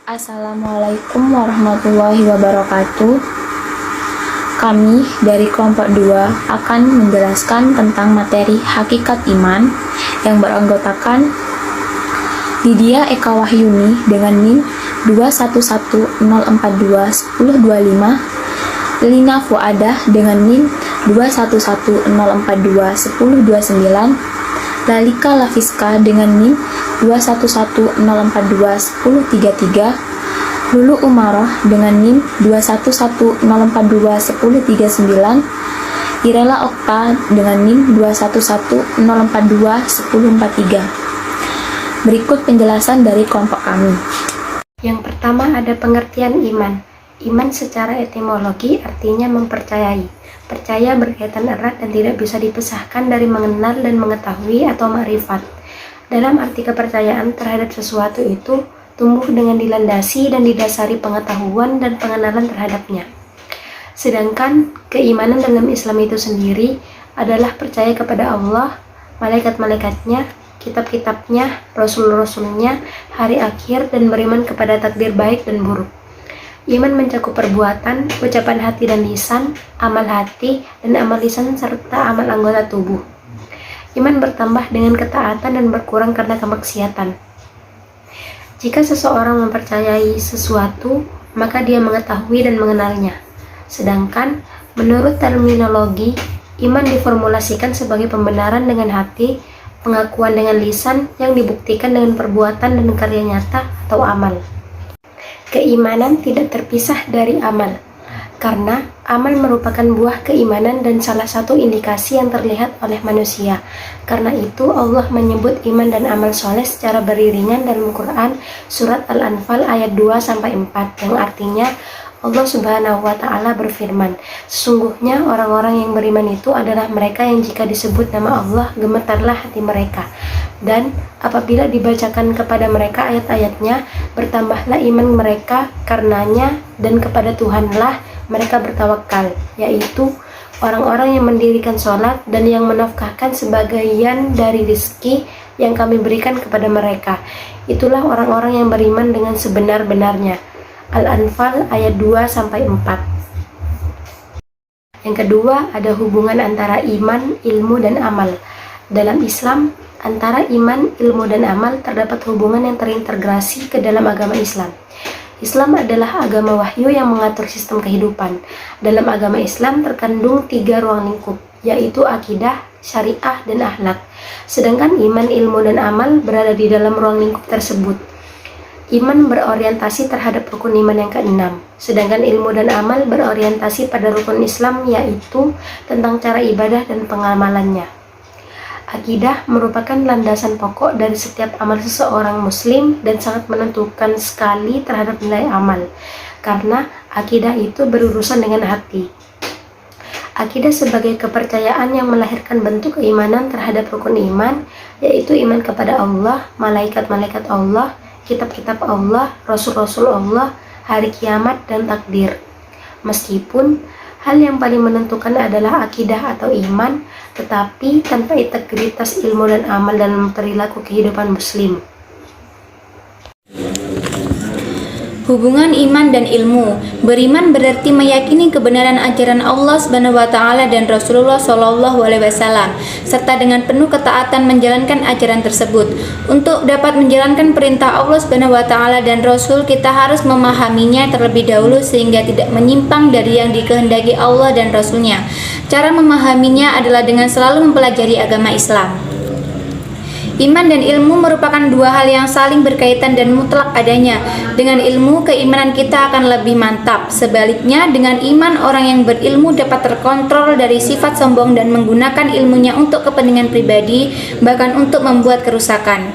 Assalamualaikum warahmatullahi wabarakatuh. Kami dari kelompok 2 akan menjelaskan tentang materi hakikat iman yang beranggotakan Lydia Eka Wahyuni dengan NIM 2110421025, Lina Fuadah dengan NIM 2110421029, Lalika Lafiska dengan NIM 2110421033, Lulu Umaroh dengan NIM 2110421039, Irela Okta dengan NIM 2110421043. Berikut penjelasan dari kelompok kami. Yang pertama ada pengertian iman. Iman secara etimologi artinya mempercayai. Percaya berkaitan erat dan tidak bisa dipisahkan dari mengenal dan mengetahui atau ma'rifat. Dalam arti kepercayaan terhadap sesuatu itu tumbuh dengan dilandasi dan didasari pengetahuan dan pengenalan terhadapnya. Sedangkan keimanan dalam Islam itu sendiri adalah percaya kepada Allah, malaikat-malaikatnya, kitab-kitabnya, rasul-rasulnya, hari akhir, dan beriman kepada takdir baik dan buruk. Iman mencakup perbuatan, ucapan hati dan lisan, amal hati, dan amal lisan serta amal anggota tubuh. Iman bertambah dengan ketaatan dan berkurang karena kemaksiatan. Jika seseorang mempercayai sesuatu, maka dia mengetahui dan mengenalnya. Sedangkan, menurut terminologi, iman diformulasikan sebagai pembenaran dengan hati, pengakuan dengan lisan yang dibuktikan dengan perbuatan dan karya nyata atau amal. Keimanan tidak terpisah dari amal, karena amal merupakan buah keimanan dan salah satu indikasi yang terlihat oleh manusia. Karena itu Allah menyebut iman dan amal soleh secara beriringan dalam Quran surat Al-Anfal ayat 2-4 yang artinya Allah Subhanahu wa Ta'ala berfirman, sesungguhnya orang-orang yang beriman itu adalah mereka yang jika disebut nama Allah gemetarlah hati mereka, dan apabila dibacakan kepada mereka ayat-ayatnya bertambahlah iman mereka karenanya, dan kepada Tuhanlah mereka bertawakal, yaitu orang-orang yang mendirikan sholat dan yang menafkahkan sebagian dari rezeki yang kami berikan kepada mereka. Itulah orang-orang yang beriman dengan sebenar-benarnya. Al-Anfal ayat 2-4. Yang kedua, ada hubungan antara iman, ilmu, dan amal. Dalam Islam, antara iman, ilmu, dan amal terdapat hubungan yang terintegrasi ke dalam agama Islam. Islam adalah agama wahyu yang mengatur sistem kehidupan. Dalam agama Islam terkandung 3 ruang lingkup, yaitu akidah, syariah, dan akhlak. Sedangkan iman, ilmu, dan amal berada di dalam ruang lingkup tersebut. Iman berorientasi terhadap rukun iman yang ke-6, sedangkan ilmu dan amal berorientasi pada rukun Islam, yaitu tentang cara ibadah dan pengamalannya. Akidah merupakan landasan pokok dari setiap amal seseorang muslim dan sangat menentukan sekali terhadap nilai amal, karena akidah itu berurusan dengan hati. Akidah sebagai kepercayaan yang melahirkan bentuk keimanan terhadap rukun iman, yaitu iman kepada Allah, malaikat-malaikat Allah, kitab-kitab Allah, rasul-rasul Allah, hari kiamat, dan takdir. Meskipun hal yang paling menentukan adalah akidah atau iman, tetapi tanpa integritas ilmu dan amal dalam perilaku kehidupan muslim. Hubungan iman dan ilmu. Beriman berarti meyakini kebenaran ajaran Allah Subhanahu wa Ta'ala dan Rasulullah Shallallahu alaihi wasallam, serta dengan penuh ketaatan menjalankan ajaran tersebut. Untuk dapat menjalankan perintah Allah Subhanahu wa Ta'ala dan Rasul, kita harus memahaminya terlebih dahulu sehingga tidak menyimpang dari yang dikehendaki Allah dan Rasulnya. Cara memahaminya adalah dengan selalu mempelajari agama Islam. Iman dan ilmu merupakan 2 hal yang saling berkaitan dan mutlak adanya. Dengan ilmu, keimanan kita akan lebih mantap. Sebaliknya, dengan iman, orang yang berilmu dapat terkontrol dari sifat sombong dan menggunakan ilmunya untuk kepentingan pribadi, bahkan untuk membuat kerusakan.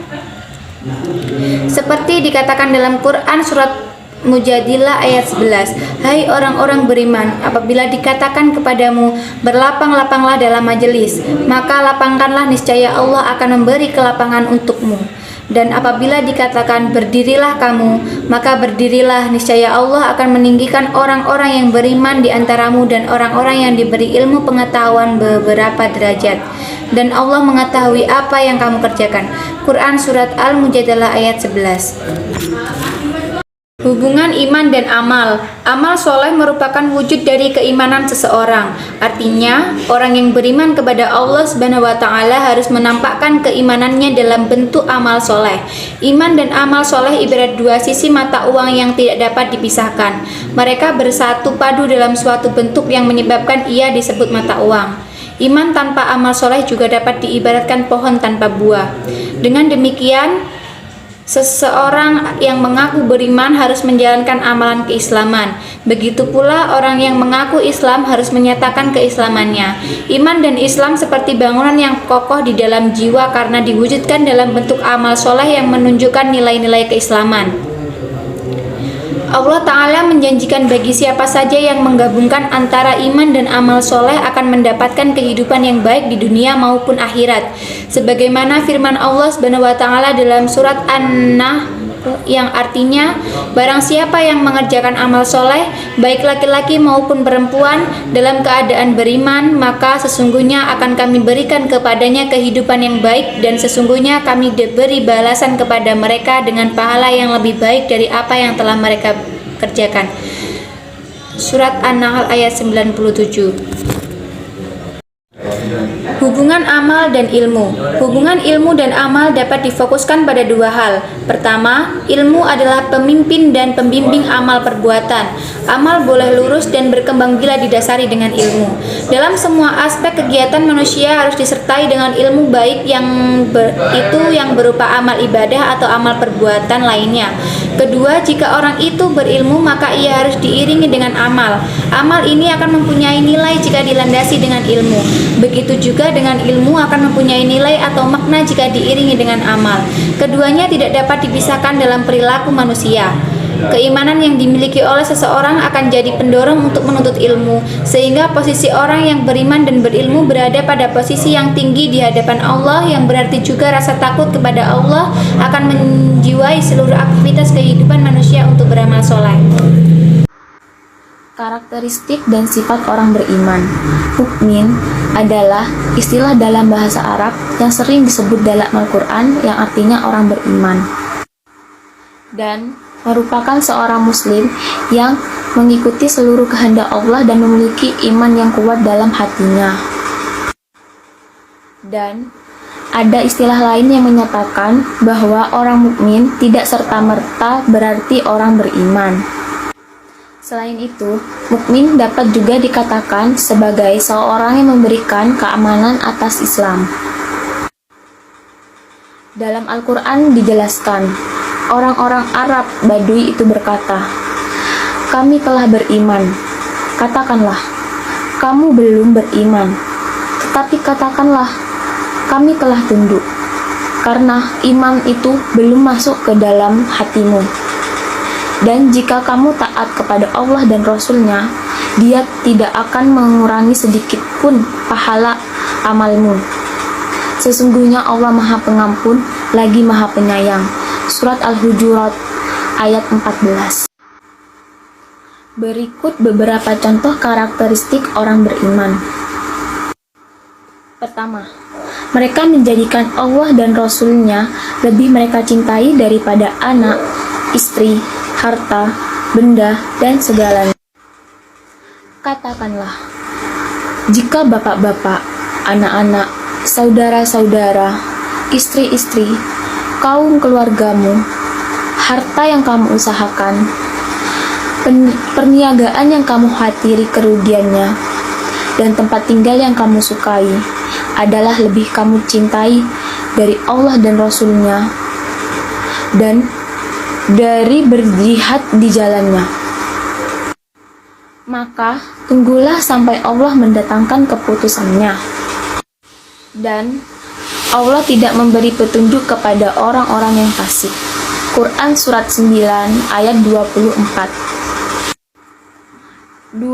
Seperti dikatakan dalam Quran surat Mujadilah ayat 11, hai orang-orang beriman, apabila dikatakan kepadamu berlapang-lapanglah dalam majelis, maka lapangkanlah, niscaya Allah akan memberi kelapangan untukmu. Dan apabila dikatakan berdirilah kamu, maka berdirilah, niscaya Allah akan meninggikan orang-orang yang beriman di antaramu dan orang-orang yang diberi ilmu pengetahuan beberapa derajat. Dan Allah mengetahui apa yang kamu kerjakan. Quran surat Al-Mujadilah ayat 11. Hubungan iman dan amal. Amal soleh merupakan wujud dari keimanan seseorang. Artinya, orang yang beriman kepada Allah Subhanahu wa Ta'ala harus menampakkan keimanannya dalam bentuk amal soleh. Iman dan amal soleh ibarat dua sisi mata uang yang tidak dapat dipisahkan. Mereka bersatu padu dalam suatu bentuk yang menyebabkan ia disebut mata uang. Iman tanpa amal soleh juga dapat diibaratkan pohon tanpa buah. Dengan demikian, seseorang yang mengaku beriman harus menjalankan amalan keislaman. Begitu pula orang yang mengaku Islam harus menyatakan keislamannya. Iman dan Islam seperti bangunan yang kokoh di dalam jiwa karena diwujudkan dalam bentuk amal soleh yang menunjukkan nilai-nilai keislaman. Allah Ta'ala menjanjikan bagi siapa saja yang menggabungkan antara iman dan amal soleh akan mendapatkan kehidupan yang baik di dunia maupun akhirat. Sebagaimana firman Allah Subhanahu wa Ta'ala dalam surat An-Nahl yang artinya, barang siapa yang mengerjakan amal soleh, baik laki-laki maupun perempuan, dalam keadaan beriman, maka sesungguhnya akan kami berikan kepadanya kehidupan yang baik, dan sesungguhnya kami beri balasan kepada mereka dengan pahala yang lebih baik dari apa yang telah mereka kerjakan. Surat An-Nahl ayat 97. Hubungan amal dan ilmu. Hubungan ilmu dan amal dapat difokuskan pada dua hal. Pertama, ilmu adalah pemimpin dan pembimbing amal perbuatan. Amal boleh lurus dan berkembang bila didasari dengan ilmu. Dalam semua aspek kegiatan manusia harus disertai dengan ilmu baik yang berupa amal ibadah atau amal perbuatan lainnya. Kedua, jika orang itu berilmu maka ia harus diiringi dengan amal. Amal ini akan mempunyai nilai jika dilandasi dengan ilmu. Begitu juga dengan ilmu akan mempunyai nilai atau makna jika diiringi dengan amal. Keduanya tidak dapat dipisahkan dalam perilaku manusia. Keimanan yang dimiliki oleh seseorang akan jadi pendorong untuk menuntut ilmu, sehingga posisi orang yang beriman dan berilmu berada pada posisi yang tinggi di hadapan Allah, yang berarti juga rasa takut kepada Allah akan menjiwai seluruh aktivitas kehidupan manusia untuk beramal soleh. Karakteristik dan sifat orang beriman. Mukmin adalah istilah dalam bahasa Arab yang sering disebut dalam Al-Quran yang artinya orang beriman, dan merupakan seorang muslim yang mengikuti seluruh kehendak Allah dan memiliki iman yang kuat dalam hatinya. Dan ada istilah lain yang menyatakan bahwa orang mukmin tidak serta-merta berarti orang beriman. Selain itu, mukmin dapat juga dikatakan sebagai seorang yang memberikan keamanan atas Islam. Dalam Al-Quran dijelaskan, orang-orang Arab Badui itu berkata, "Kami telah beriman." Katakanlah, "Kamu belum beriman." Tetapi katakanlah, "Kami telah tunduk." Karena iman itu belum masuk ke dalam hatimu. Dan jika kamu taat kepada Allah dan Rasul-Nya, Dia tidak akan mengurangi sedikit pun pahala amalmu. Sesungguhnya Allah Maha Pengampun lagi Maha Penyayang. Surat Al-Hujurat ayat 14. Berikut beberapa contoh karakteristik orang beriman. Pertama, mereka menjadikan Allah dan Rasul-Nya lebih mereka cintai daripada anak, istri, harta, benda, dan segalanya. Katakanlah, jika bapak-bapak, anak-anak, saudara-saudara, istri-istri, kaum keluargamu, harta yang kamu usahakan, perniagaan yang kamu khatiri kerugiannya, dan tempat tinggal yang kamu sukai adalah lebih kamu cintai dari Allah dan Rasul-Nya dan dari berjihad di jalannya, maka tunggulah sampai Allah mendatangkan keputusannya. Dan Allah tidak memberi petunjuk kepada orang-orang yang fasik. Quran Surat 9 ayat 24. 2.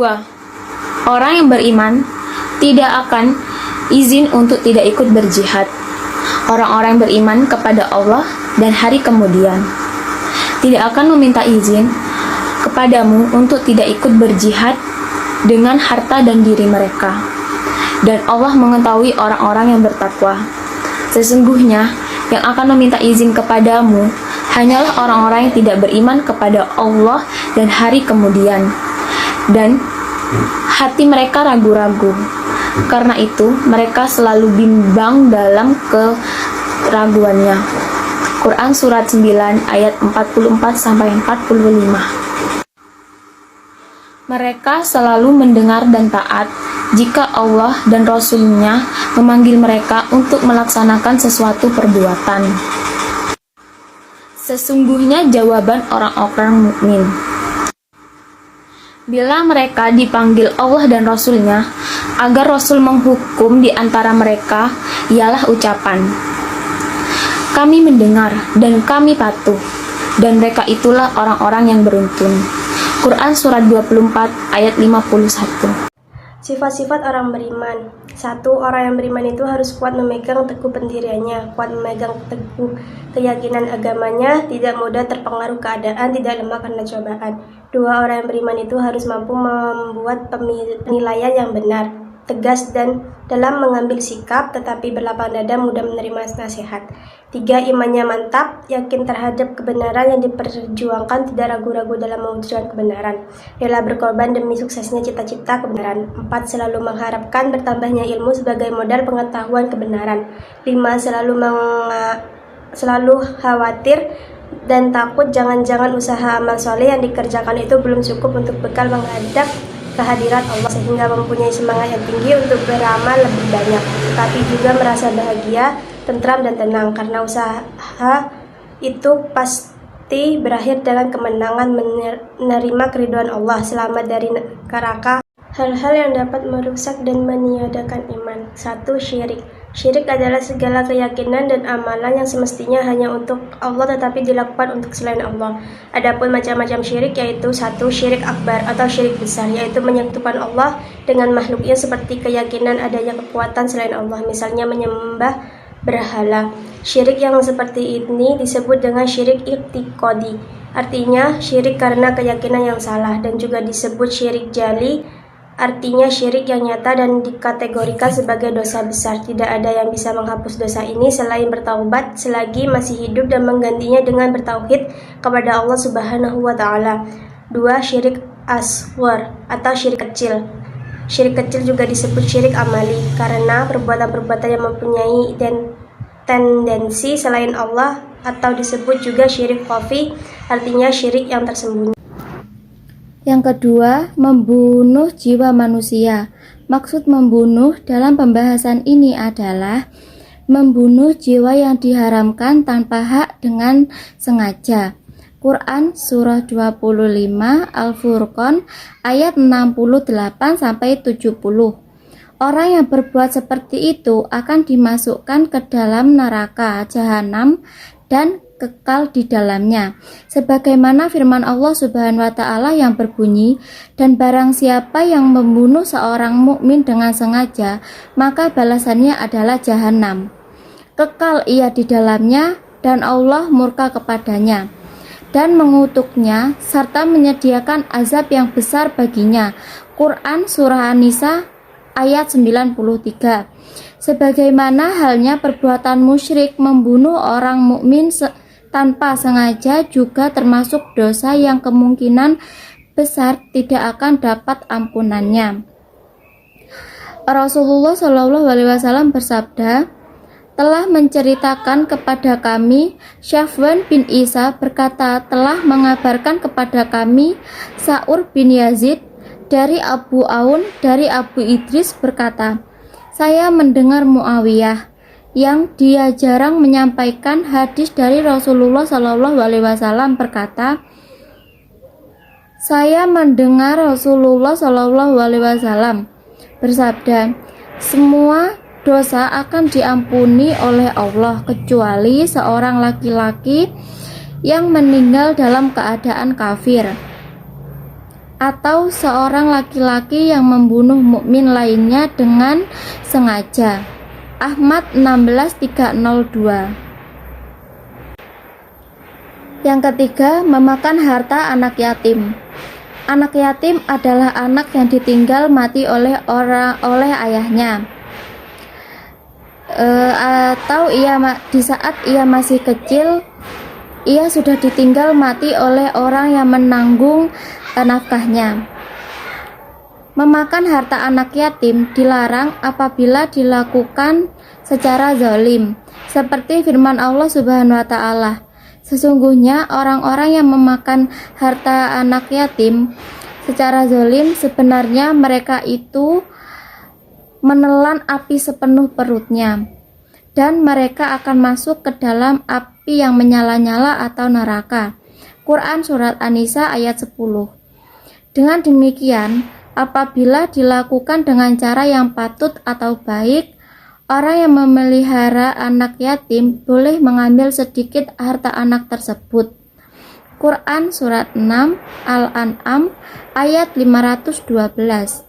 Orang yang beriman tidak akan izin untuk tidak ikut berjihad. Orang-orang yang beriman kepada Allah dan hari kemudian tidak akan meminta izin kepadamu untuk tidak ikut berjihad dengan harta dan diri mereka. Dan Allah mengetahui orang-orang yang bertakwa. Sesungguhnya yang akan meminta izin kepadamu hanyalah orang-orang yang tidak beriman kepada Allah dan hari kemudian, dan hati mereka ragu-ragu. Karena itu, mereka selalu bimbang dalam keraguannya. Quran Surat 9 ayat 44-45. Mereka selalu mendengar dan taat jika Allah dan Rasul-Nya memanggil mereka untuk melaksanakan sesuatu perbuatan. Sesungguhnya jawaban orang-orang mukmin. Bila mereka dipanggil Allah dan Rasul-Nya agar Rasul menghukum di antara mereka, ialah ucapan, "Kami mendengar dan kami patuh," dan mereka itulah orang-orang yang beruntung. Quran Surat 24 ayat 51. Sifat-sifat orang beriman. 1. Orang yang beriman itu harus kuat memegang teguh pendiriannya, kuat memegang teguh keyakinan agamanya, tidak mudah terpengaruh keadaan, tidak lemah karena cobaan. 2. Orang yang beriman itu harus mampu membuat penilaian yang benar, tegas dan dalam mengambil sikap, tetapi berlapang dada, mudah menerima nasihat. 3. Imannya mantap, yakin terhadap kebenaran yang diperjuangkan, tidak ragu-ragu dalam mewujudkan kebenaran, rela berkorban demi suksesnya cita-cita kebenaran. 4. Selalu mengharapkan bertambahnya ilmu sebagai modal pengetahuan kebenaran. 5. Selalu khawatir dan takut jangan-jangan usaha amal soleh yang dikerjakan itu belum cukup untuk bekal menghadap kehadirat Allah, sehingga mempunyai semangat yang tinggi untuk beramal lebih banyak, tetapi juga merasa bahagia, tentram dan tenang karena usaha itu pasti berakhir dengan kemenangan, menerima keridhaan Allah, selamat dari neraka. Hal-hal yang dapat merusak dan meniadakan iman. 1. Syirik. Syirik adalah segala keyakinan dan amalan yang semestinya hanya untuk Allah tetapi dilakukan untuk selain Allah. Adapun macam-macam syirik yaitu 1. Syirik akbar atau syirik besar, yaitu menyekutukan Allah dengan makhluknya seperti keyakinan adanya kekuatan selain Allah, misalnya menyembah berhala. Syirik yang seperti ini disebut dengan syirik i'tiqadi, artinya syirik karena keyakinan yang salah, dan juga disebut syirik jali, artinya syirik yang nyata dan dikategorikan sebagai dosa besar. Tidak ada yang bisa menghapus dosa ini selain bertaubat selagi masih hidup dan menggantinya dengan bertauhid kepada Allah Subhanahu wa taala. 2. Syirik asghar atau syirik kecil. Syirik kecil juga disebut syirik amali karena perbuatan-perbuatan yang mempunyai tendensi selain Allah, atau disebut juga syirik khafi, artinya syirik yang tersembunyi. Yang kedua, membunuh jiwa manusia. Maksud membunuh dalam pembahasan ini adalah membunuh jiwa yang diharamkan tanpa hak dengan sengaja. Quran Surah 25 Al-Furqan ayat 68-70. Orang yang berbuat seperti itu akan dimasukkan ke dalam neraka jahanam dan kekal di dalamnya. Sebagaimana firman Allah Subhanahu wa taala yang berbunyi, "Dan barang siapa yang membunuh seorang mukmin dengan sengaja, maka balasannya adalah jahanam. Kekal ia di dalamnya dan Allah murka kepadanya dan mengutuknya serta menyediakan azab yang besar baginya." Quran Surah An-Nisa ayat 93. Sebagaimana halnya perbuatan musyrik membunuh orang mukmin tanpa sengaja juga termasuk dosa yang kemungkinan besar tidak akan dapat ampunannya. Rasulullah Shallallahu Alaihi Wasallam bersabda, telah menceritakan kepada kami, Syafwan bin Isa berkata telah mengabarkan kepada kami, Sa'ur bin Yazid dari Abu Aun dari Abu Idris berkata, saya mendengar Muawiyah yang dia jarang menyampaikan hadis dari Rasulullah Shallallahu Alaihi Wasallam berkata, saya mendengar Rasulullah Shallallahu Alaihi Wasallam bersabda, semua dosa akan diampuni oleh Allah kecuali seorang laki-laki yang meninggal dalam keadaan kafir, atau seorang laki-laki yang membunuh mukmin lainnya dengan sengaja. Ahmad 16302. Yang ketiga, memakan harta anak yatim. Anak yatim adalah anak yang ditinggal mati oleh ayahnya, atau di saat ia masih kecil ia sudah ditinggal mati oleh orang yang menanggung nafkahnya. Memakan harta anak yatim dilarang apabila dilakukan secara zalim, seperti firman Allah Subhanahu wa taala, sesungguhnya orang-orang yang memakan harta anak yatim secara zalim sebenarnya mereka itu menelan api sepenuh perutnya, dan mereka akan masuk ke dalam api yang menyala-nyala atau neraka. Quran Surat An-Nisa ayat 10. Dengan demikian, apabila dilakukan dengan cara yang patut atau baik, orang yang memelihara anak yatim boleh mengambil sedikit harta anak tersebut. Quran Surat 6 Al-An'am ayat 512,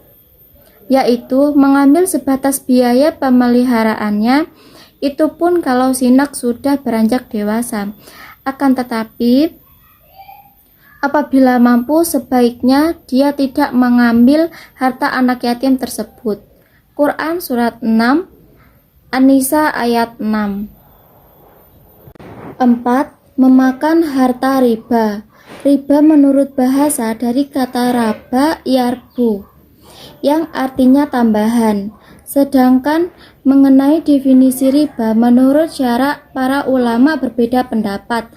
yaitu mengambil sebatas biaya pemeliharaannya, itu pun kalau sinak sudah beranjak dewasa. Akan tetapi, apabila mampu, sebaiknya dia tidak mengambil harta anak yatim tersebut. Quran Surat 6 An-Nisa ayat 6. 4. Memakan harta riba. Riba menurut bahasa dari kata raba yarbu, yang artinya tambahan. Sedangkan mengenai definisi riba, menurut syara para ulama berbeda pendapat.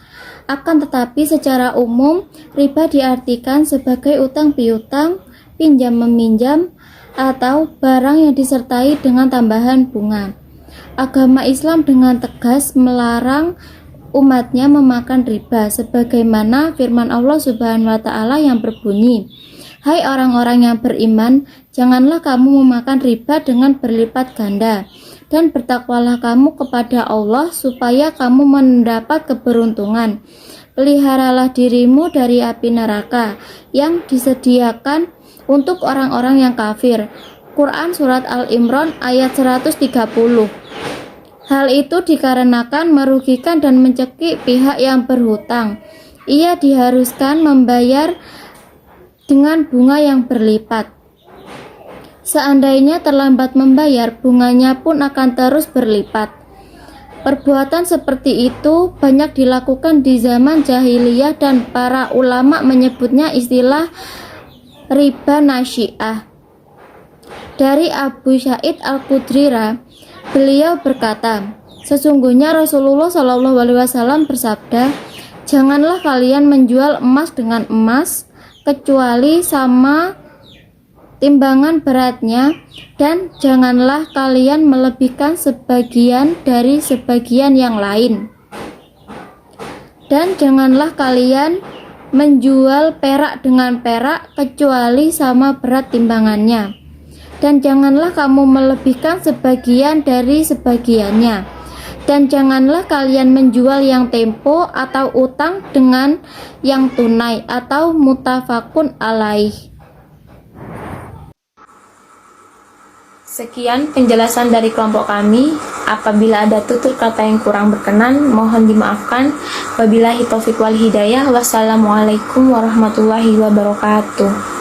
Akan tetapi secara umum, riba diartikan sebagai utang piutang, pinjam meminjam, atau barang yang disertai dengan tambahan bunga. Agama Islam dengan tegas melarang umatnya memakan riba, sebagaimana firman Allah Subhanahu wa taala yang berbunyi, "Hai orang-orang yang beriman, janganlah kamu memakan riba dengan berlipat ganda, dan bertakwalah kamu kepada Allah supaya kamu mendapat keberuntungan. Peliharalah dirimu dari api neraka yang disediakan untuk orang-orang yang kafir." Quran Surat Al-Imran ayat 130. Hal itu dikarenakan merugikan dan mencekik pihak yang berhutang. Ia diharuskan membayar dengan bunga yang berlipat. Seandainya terlambat membayar, bunganya pun akan terus berlipat. Perbuatan seperti itu banyak dilakukan di zaman jahiliyah dan para ulama menyebutnya istilah riba nasi'ah. Dari Abu Sa'id Al-Khudri, beliau berkata, sesungguhnya Rasulullah SAW bersabda, "Janganlah kalian menjual emas dengan emas, kecuali sama timbangan beratnya, dan janganlah kalian melebihkan sebagian dari sebagian yang lain. Dan janganlah kalian menjual perak dengan perak, kecuali sama berat timbangannya. Dan janganlah kamu melebihkan sebagian dari sebagiannya. Dan janganlah kalian menjual yang tempo atau utang dengan yang tunai atau mutafakun alaih." Sekian penjelasan dari kelompok kami. Apabila ada tutur kata yang kurang berkenan, mohon dimaafkan. Wabillahi taufiq wal hidayah. Wassalamualaikum warahmatullahi wabarakatuh.